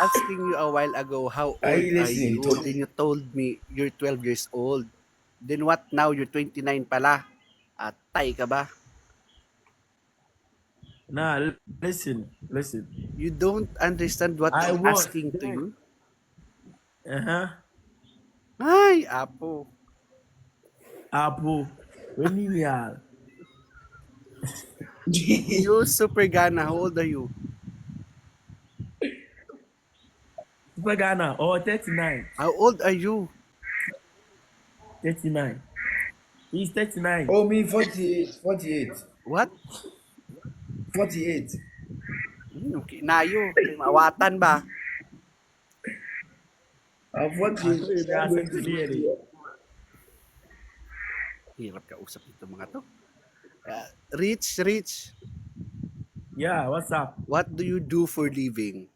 asking you a while ago, how Are old you are listening you? to Then me? you told me you're 12 years old. Then what now? You're 29 pala. Atay ka ba? Nah, listen, listen. You don't understand what I I'm was asking to then. you? Uh-huh. Ay, apo. Apple. Renewal. You super Gana, how old are you? Super Ghana. Oh, 39. How old are you? 39. He's 39. Oh, me 48, 48, What? 48. Okay, nayo. Kay mawatan ba? I'm I 48. told you I'm that's going to 50 engineering. years. Hirap ka usap ito mga to. Rich, Rich, Yeah, what's up? what do you do for living?